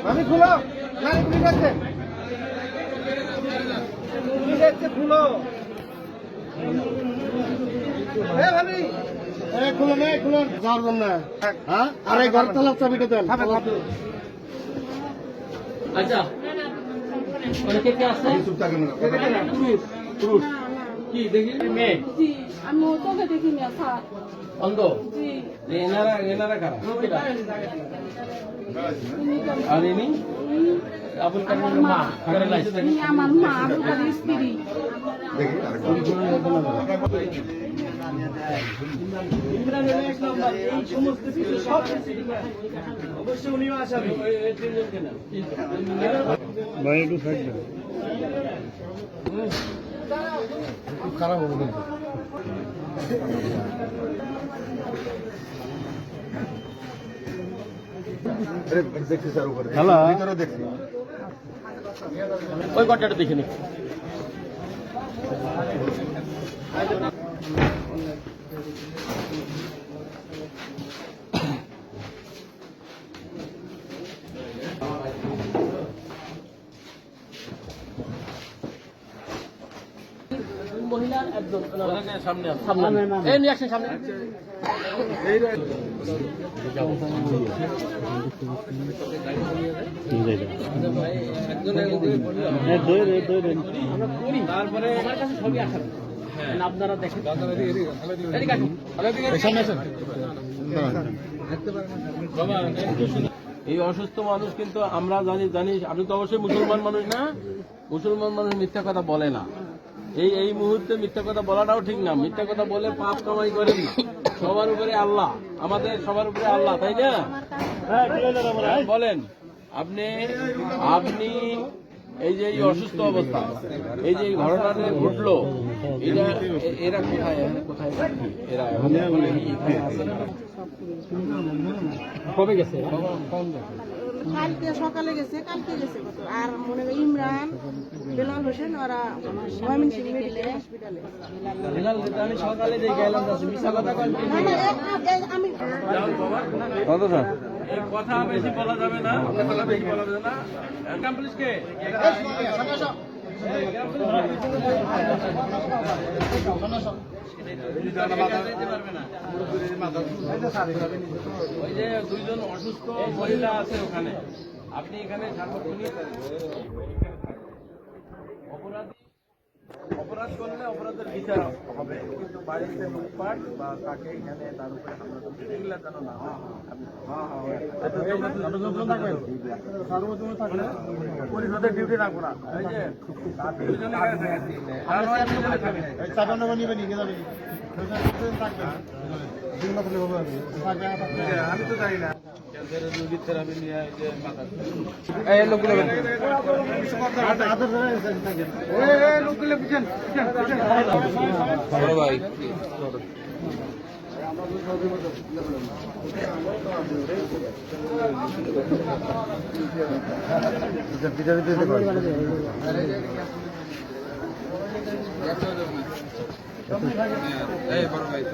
আমি খুলো পুলিশ আছে খুলো খুলো না খুলো যাওয়ার জন্য হ্যাঁ আরে ঘর তালার চাবিটা দেন আচ্ছা অনেকে কে আছে পুরুষ কি দেখি মেয়ে জি আমি তোকে দেখি না স্যার অন্ধ জি এনারা কারা আর ইনি আবুল কালামের মা উনি আমার মা আবুল কাদের স্ত্রী অবশ্যই উনিও আসামি ভাই একটু থাকবে খুব খারাপ হবে কিন্তু দেখছি স্যার উপরে ভিতরে দেখছি ওই ঘটনাটা দেখে নি মহিলার একজন সামনে এই নিয়ে আসেন সামনে তারপরে আমার কাছে ছবি আসা আপনারা দেখেন এই অসুস্থ মানুষ কিন্তু আমরা জানি আপনি তো অবশ্যই মুসলমান মানুষ না মুসলমান মানুষ মিথ্যা কথা বলে না এই মুহূর্তে মিথ্যা কথা বলাটাও ঠিক না মিথ্যা কথা বলে পাপ কামাই করেন না সবার উপরে আল্লাহ আমাদের সবার উপরে আল্লাহ তাই না বলেন আপনি এই যে অসুস্থ অবস্থা এই যে ঘটনাটা ঘটলো এরা কোথায় এরা কবে গেছে কালকে সকালে গেছে কালকে গেছে আর মনে হয় ইমরান বেলাল হোসেন ওরা ময়মনসিংহ মেডিকেল হসপিটালে আমি সকালে যে গেলাম মিশা কথা আমি এই কথা বেশি বলা যাবে না বেশি বলা যাবে না গ্রাম পুলিশকে ওই যে দুইজন অসুস্থ মহিলা আছে ওখানে আপনি এখানে সার্বক্ষণিক অপরাধ করলে অপরাধের বিচার হবে কিন্তু বাড়িতে লুটপাট বা তাকে এখানে তার উপরে হামলা করতে এগুলা যেন না পরিষদের ডিউটি রাখবো না এই যে আমি তো জানি না রোগীর থেরাপি নিয়ে লোকগুলো বুঝেন বড় ভাই এই বড় ভাই এই